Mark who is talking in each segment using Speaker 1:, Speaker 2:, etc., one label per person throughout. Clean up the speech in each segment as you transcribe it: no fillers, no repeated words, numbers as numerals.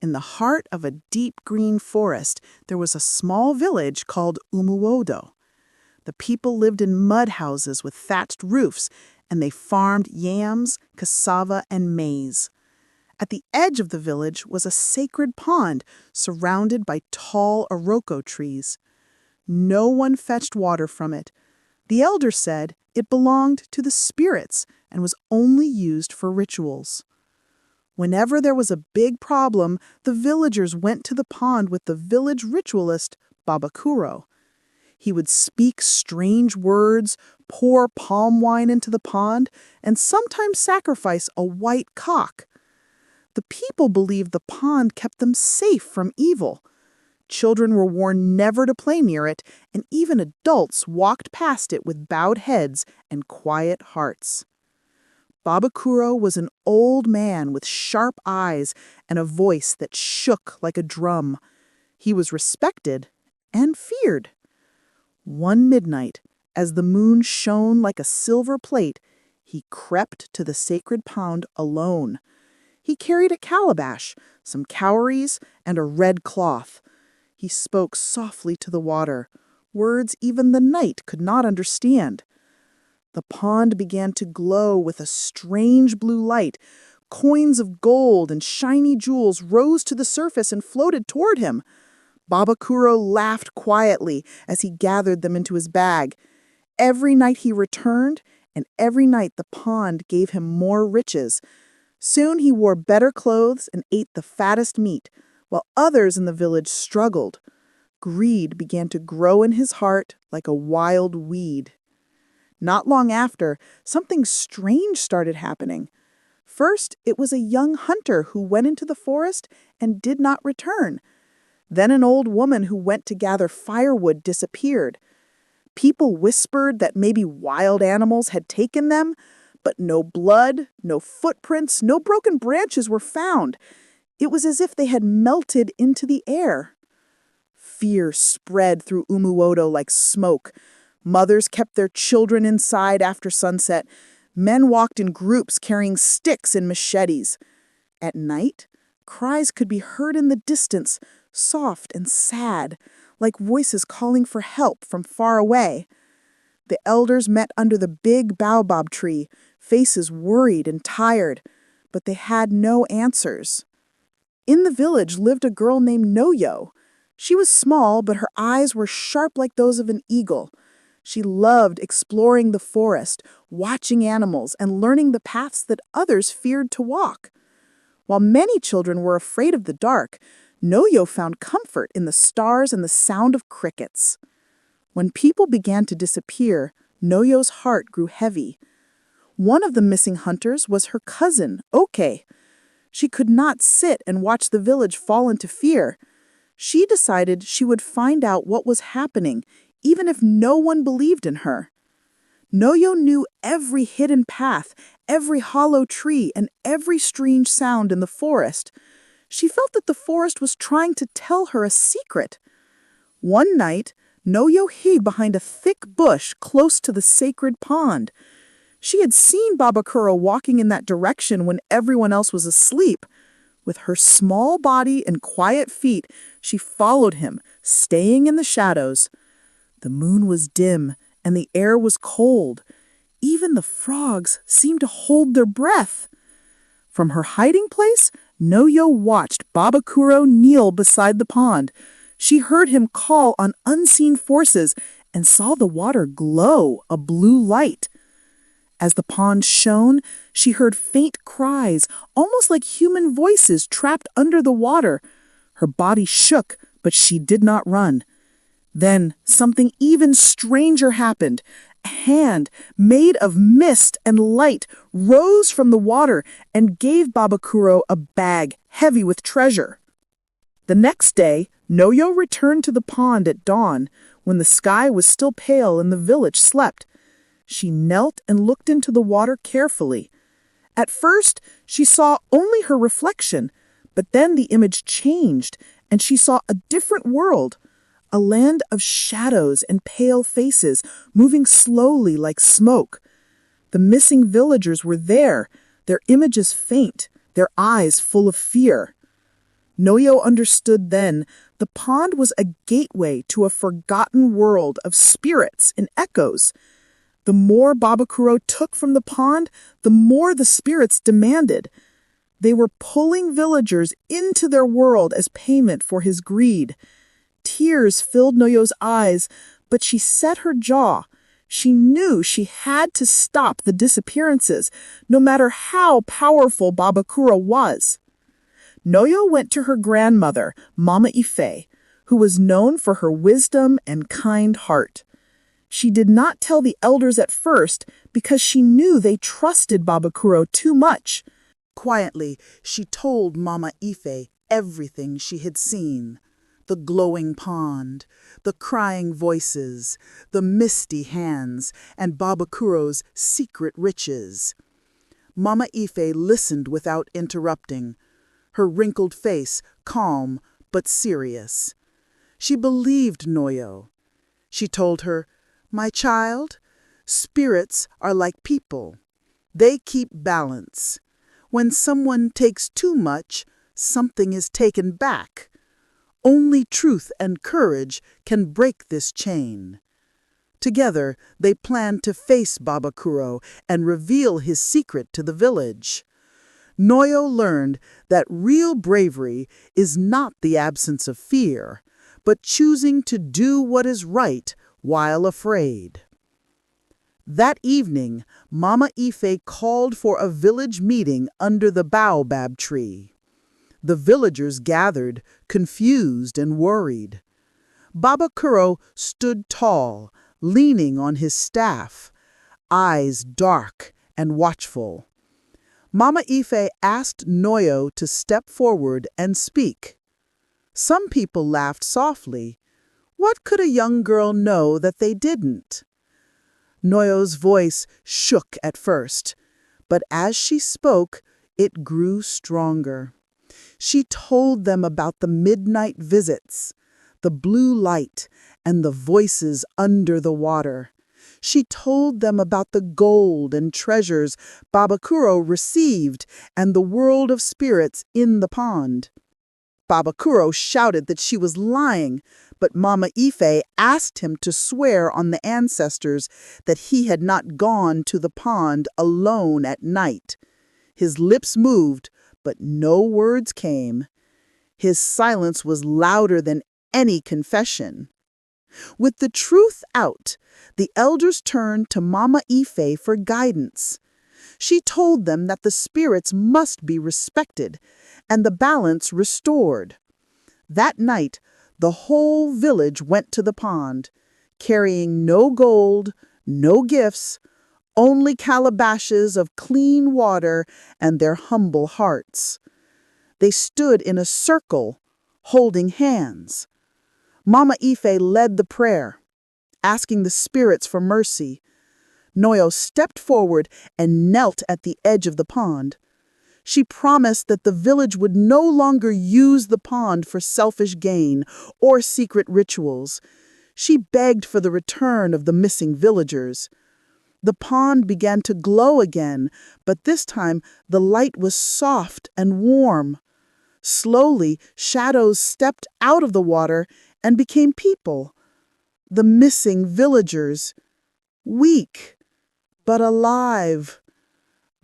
Speaker 1: In the heart of a deep green forest, there was a small village called Umuodo. The people lived in mud houses with thatched roofs, and they farmed yams, cassava, and maize. At the edge of the village was a sacred pond surrounded by tall iroko trees. No one fetched water from it. The elder said it belonged to the spirits and was only used for rituals. Whenever there was a big problem, the villagers went to the pond with the village ritualist, Babakuro. He would speak strange words, pour palm wine into the pond, and sometimes sacrifice a white cock. The people believed the pond kept them safe from evil. Children were warned never to play near it, and even adults walked past it with bowed heads and quiet hearts. Babakuro was an old man with sharp eyes and a voice that shook like a drum. He was respected and feared. One midnight, as the moon shone like a silver plate, he crept to the sacred pond alone. He carried a calabash, some cowries, and a red cloth. He spoke softly to the water, words even the night could not understand. The pond began to glow with a strange blue light. Coins of gold and shiny jewels rose to the surface and floated toward him. Babakuro laughed quietly as he gathered them into his bag. Every night he returned, and every night the pond gave him more riches. Soon he wore better clothes and ate the fattest meat, while others in the village struggled. Greed began to grow in his heart like a wild weed. Not long after, something strange started happening. First, it was a young hunter who went into the forest and did not return. Then an old woman who went to gather firewood disappeared. People whispered that maybe wild animals had taken them, but no blood, no footprints, no broken branches were found. It was as if they had melted into the air. Fear spread through Umuodo like smoke. Mothers kept their children inside after sunset. Men walked in groups carrying sticks and machetes. At night, cries could be heard in the distance, soft and sad, like voices calling for help from far away. The elders met under the big baobab tree, faces worried and tired, but they had no answers. In the village lived a girl named Noyo. She was small, but her eyes were sharp like those of an eagle. She loved exploring the forest, watching animals, and learning the paths that others feared to walk. While many children were afraid of the dark, Noyo found comfort in the stars and the sound of crickets. When people began to disappear, Noyo's heart grew heavy. One of the missing hunters was her cousin, Oke. She could not sit and watch the village fall into fear. She decided she would find out what was happening, even if no one believed in her. Noyo knew every hidden path, every hollow tree, and every strange sound in the forest. She felt that the forest was trying to tell her a secret. One night, Noyo hid behind a thick bush close to the sacred pond. She had seen Babakuro walking in that direction when everyone else was asleep. With her small body and quiet feet, she followed him, staying in the shadows. The moon was dim, and the air was cold. Even the frogs seemed to hold their breath. From her hiding place, Noyo watched Babakuro kneel beside the pond. She heard him call on unseen forces and saw the water glow a blue light. As the pond shone, she heard faint cries, almost like human voices trapped under the water. Her body shook, but she did not run. Then something even stranger happened. A hand, made of mist and light, rose from the water and gave Babakuro a bag heavy with treasure. The next day, Noyo returned to the pond at dawn, when the sky was still pale and the village slept. She knelt and looked into the water carefully. At first, she saw only her reflection, but then the image changed, and she saw a different world. A land of shadows and pale faces, moving slowly like smoke. The missing villagers were there, their images faint, their eyes full of fear. Noyo understood then the pond was a gateway to a forgotten world of spirits and echoes. The more Babakuro took from the pond, the more the spirits demanded. They were pulling villagers into their world as payment for his greed. Tears filled Noyo's eyes, but she set her jaw. She knew she had to stop the disappearances, no matter how powerful Babakuro was. Noyo went to her grandmother, Mama Ife, who was known for her wisdom and kind heart. She did not tell the elders at first because she knew they trusted Babakuro too much. Quietly, she told Mama Ife everything she had seen. The glowing pond, the crying voices, the misty hands, and Babakuro's secret riches. Mama Ife listened without interrupting, her wrinkled face calm but serious. She believed Noyo. She told her, "My child, spirits are like people. They keep balance. When someone takes too much, something is taken back. Only truth and courage can break this chain." Together, they planned to face Babakuro and reveal his secret to the village. Noyo learned that real bravery is not the absence of fear, but choosing to do what is right while afraid. That evening, Mama Ife called for a village meeting under the baobab tree. The villagers gathered, confused and worried. Babakuro stood tall, leaning on his staff, eyes dark and watchful. Mama Ife asked Noyo to step forward and speak. Some people laughed softly. What could a young girl know that they didn't? Noyo's voice shook at first, but as she spoke, it grew stronger. She told them about the midnight visits, the blue light, and the voices under the water. She told them about the gold and treasures Babakuro received and the world of spirits in the pond. Babakuro shouted that she was lying, but Mama Ife asked him to swear on the ancestors that he had not gone to the pond alone at night. His lips moved, but no words came. His silence was louder than any confession. With the truth out, the elders turned to Mama Ife for guidance. She told them that the spirits must be respected and the balance restored. That night, the whole village went to the pond, carrying no gold, no gifts, only calabashes of clean water and their humble hearts. They stood in a circle, holding hands. Mama Ife led the prayer, asking the spirits for mercy. Noyo stepped forward and knelt at the edge of the pond. She promised that the village would no longer use the pond for selfish gain or secret rituals. She begged for the return of the missing villagers. The pond began to glow again, but this time the light was soft and warm. Slowly, shadows stepped out of the water and became people. The missing villagers, weak but alive.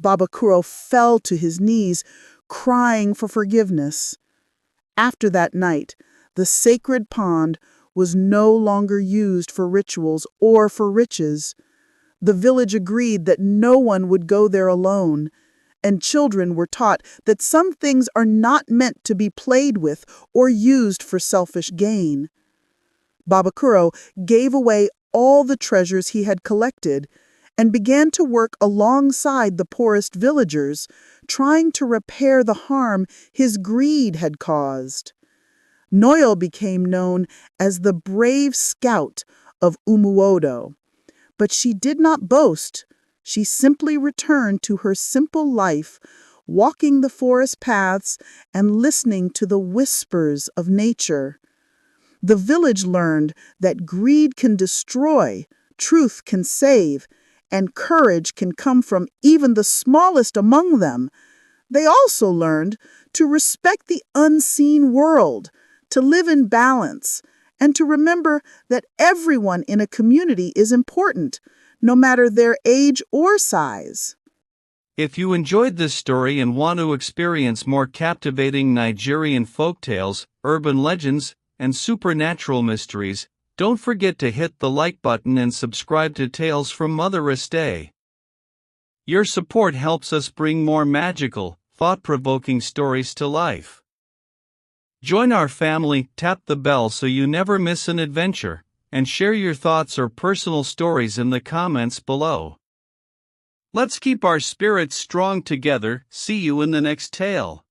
Speaker 1: Babakuro fell to his knees, crying for forgiveness. After that night, the sacred pond was no longer used for rituals or for riches. The village agreed that no one would go there alone, and children were taught that some things are not meant to be played with or used for selfish gain. Babakuro gave away all the treasures he had collected and began to work alongside the poorest villagers, trying to repair the harm his greed had caused. Noyo became known as the brave scout of Umuodo, but she did not boast. She simply returned to her simple life, walking the forest paths and listening to the whispers of nature. The village learned that greed can destroy, truth can save, and courage can come from even the smallest among them. They also learned to respect the unseen world, to live in balance, and to remember that everyone in a community is important, no matter their age or size.
Speaker 2: If you enjoyed this story and want to experience more captivating Nigerian folktales, urban legends, and supernatural mysteries, don't forget to hit the like button and subscribe to Tales from Mother Estee. Your support helps us bring more magical, thought-provoking stories to life. Join our family, tap the bell so you never miss an adventure, and share your thoughts or personal stories in the comments below. Let's keep our spirits strong together. See you in the next tale.